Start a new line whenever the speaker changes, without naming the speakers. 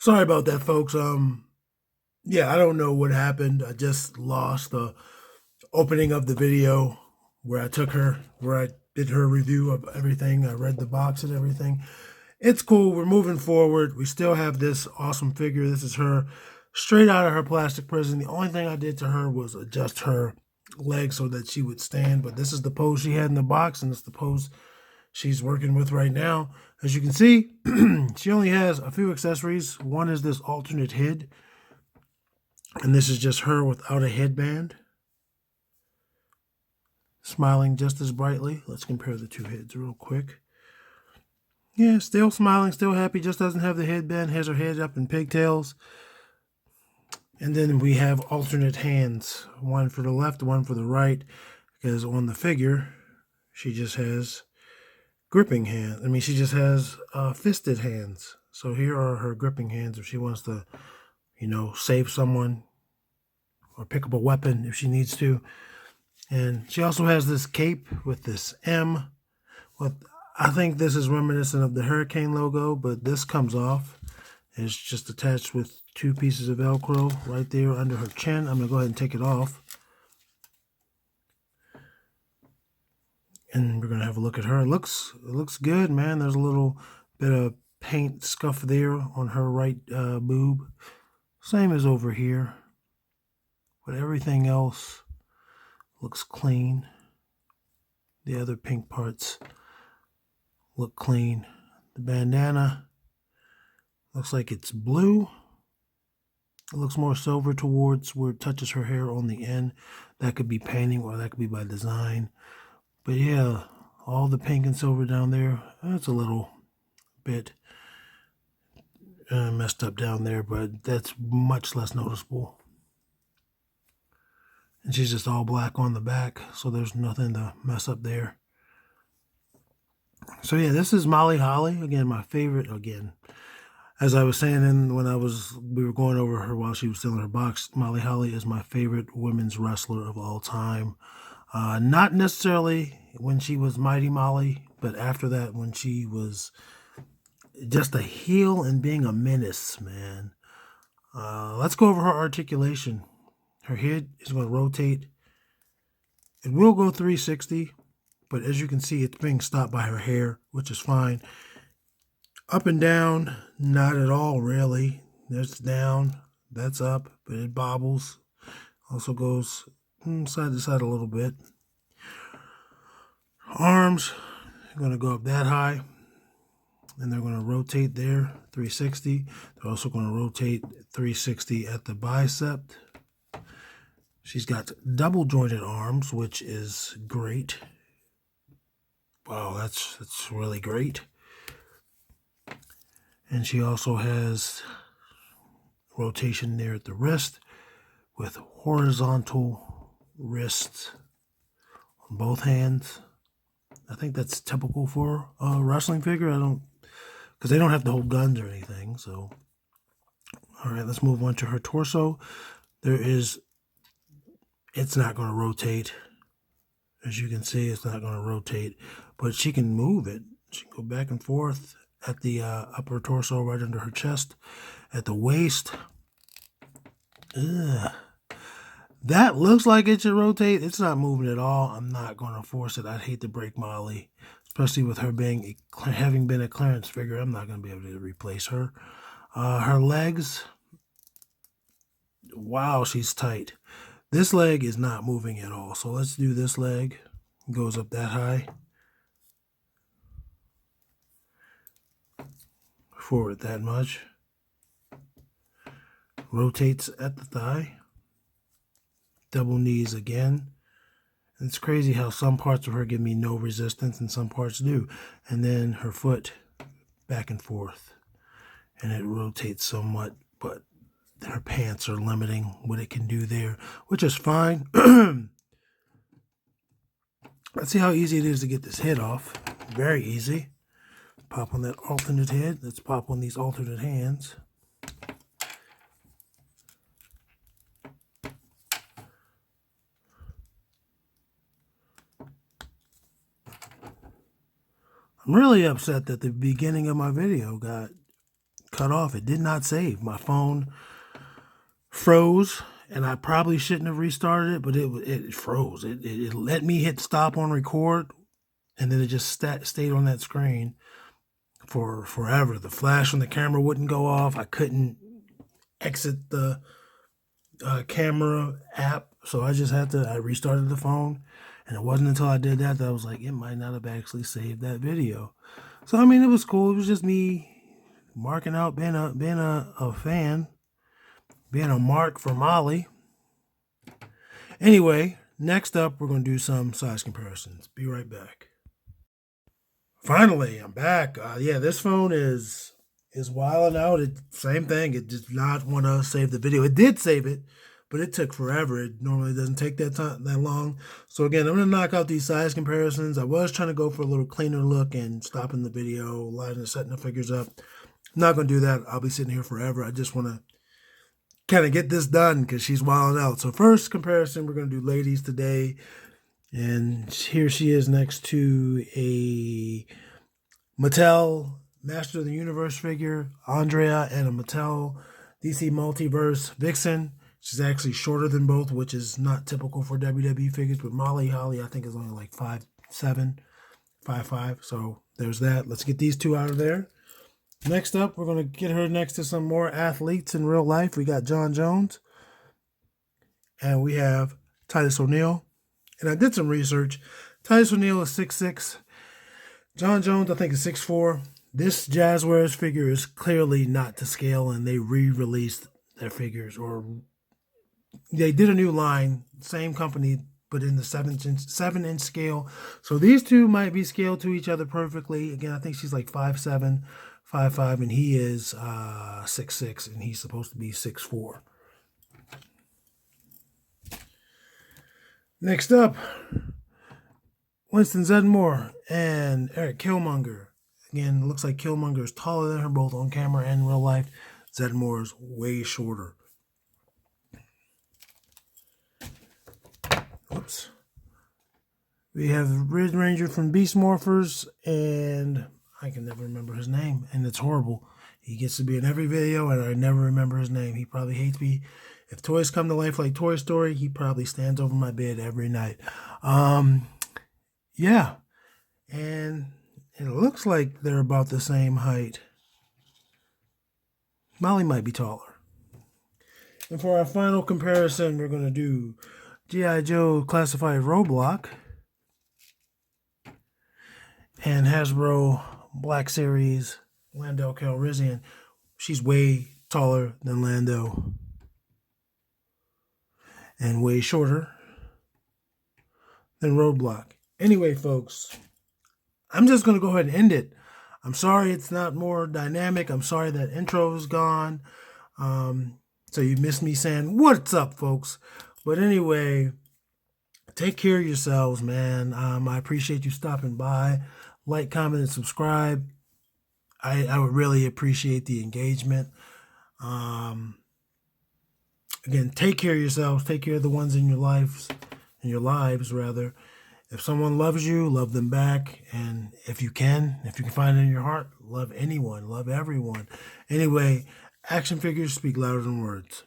Sorry about that, folks. Yeah, I don't know what happened. I just lost the opening of the video where I took her, where I did her review of everything. I read the box and everything. It's cool. We're moving forward. We still have this awesome figure. This is her straight out of her plastic prison. The only thing I did to her was adjust her legs so that she would stand. But this is the pose she had in the box, and it's the pose she's working with right now. As you can see, she only has a few accessories. One is this alternate head, and this is just her without a headband, smiling just as brightly. Let's compare the two heads real quick. Yeah, still smiling, still happy, just doesn't have the headband, has her head up in pigtails. And then we have alternate hands, one for the left, one for the right, because on the figure, she just has gripping hands. I mean, she just has fisted hands. So here are her gripping hands if she wants to, save someone or pick up a weapon if she needs to. And she also has this cape with this M. I think this is reminiscent of the Hurricane logo, but this comes off. It's just attached with two pieces of Velcro right there under her chin. I'm going to go ahead and take it off. And we're going to have a look at her. It looks good, man. There's a little bit of paint scuff there on her right boob. Same as over here. But everything else looks clean. The other pink parts look clean. The bandana looks like it's blue. It looks more silver towards where it touches her hair on the end. That could be painting or that could be by design. But yeah, all the pink and silver down there, that's a little bit messed up down there, but that's much less noticeable. And she's just all black on the back, so there's nothing to mess up there. So yeah, this is Molly Holly. Again, my favorite. Again, as I was saying when we were going over her while she was still in her box, Molly Holly is my favorite women's wrestler of all time. Not necessarily when she was Mighty Molly, but after that when she was just a heel and being a menace, man. Let's go over her articulation. Her head is going to rotate. It will go 360, but as you can see, it's being stopped by her hair, which is fine. Up and down, not at all, really. That's down, that's up, but it bobbles. Also goes side to side a little bit. Arms are going to go up that high, and they're going to rotate there, 360. They're also going to rotate 360 at the bicep. She's got double jointed arms, which is great. Wow, that's really great. And she also has rotation there at the wrist with horizontal wrists on both hands. I think that's typical for a wrestling figure. Because they don't have to hold guns or anything. So, all right, let's move on to her torso. It's not going to rotate. As you can see, it's not going to rotate, but she can move it. She can go back and forth at the upper torso, right under her chest, at the waist. Ugh. That looks like it should rotate. It's not moving at all. I'm not going to force it. I'd hate to break Molly, especially with her having been a clearance figure. I'm not going to be able to replace her. Her legs, wow, she's tight. This leg is not moving at all. So let's do this leg. It goes up that high. Forward that much. Rotates at the thigh. Double knees again. And it's crazy how some parts of her give me no resistance and some parts do. And then her foot back and forth. And it rotates somewhat, but her pants are limiting what it can do there, which is fine. Let's see how easy it is to get this head off. Very easy. Pop on that alternate head. Let's pop on these alternate hands. I'm really upset that the beginning of my video got cut off. It did not save. My phone froze, and I probably shouldn't have restarted it, but it froze. It let me hit stop on record, and then it just stayed on that screen for forever. The flash on the camera wouldn't go off. I couldn't exit the camera app, so I restarted the phone, and it wasn't until I did that I was like, it might not have actually saved that video. So I mean, it was cool. It was just me marking out, being a fan, being a mark for Molly. Anyway, next up, we're going to do some size comparisons. Be right back. Finally, I'm back. Yeah, this phone is wilding out. Same thing. It did not want to save the video. It did save it, but it took forever. It normally doesn't take that long. So again, I'm going to knock out these size comparisons. I was trying to go for a little cleaner look and stopping the video, setting the figures up. I'm not going to do that. I'll be sitting here forever. I just want to kind of get this done because she's wilding out. So first comparison, we're going to do ladies today. And here she is next to a Mattel Master of the Universe figure, Andrea, and a Mattel DC Multiverse Vixen. She's actually shorter than both, which is not typical for WWE figures. But Holly, I think, is only like 5'7", 5'5". So there's that. Let's get these two out of there. Next up, we're going to get her next to some more athletes in real life. We got John Jones. And we have Titus O'Neil. And I did some research. Titus O'Neil is 6'6". John Jones, I think, is 6'4". This Jazzwares figure is clearly not to scale, and they re-released their figures. Or they did a new line, same company, but in the 7-inch scale. So these two might be scaled to each other perfectly. Again, I think she's like 5'7", 5'5", and he is 6'6", and he's supposed to be 6'4". Next up, Winston Zeddemore and Eric Killmonger. Again, it looks like Killmonger is taller than her, both on camera and in real life. Zeddemore is way shorter. Oops. We have Red Ranger from Beast Morphers, and I can never remember his name, and it's horrible. He gets to be in every video, and I never remember his name. He probably hates me. If toys come to life like Toy Story, he probably stands over my bed every night. Yeah. And it looks like they're about the same height. Molly might be taller. And for our final comparison, we're going to do G.I. Joe Classified Roadblock and Hasbro Black Series Lando Calrissian. She's way taller than Lando and way shorter than Roadblock. Anyway, folks, I'm just going to go ahead and end it. I'm sorry it's not more dynamic. I'm sorry that intro is gone. So you missed me saying, what's up, folks? But anyway, take care of yourselves, man. I appreciate you stopping by. Like, comment, and subscribe. I would really appreciate the engagement. Again, take care of yourselves. Take care of the ones in your lives, rather. If someone loves you, love them back. And if you can find it in your heart, love anyone, love everyone. Anyway, action figures speak louder than words.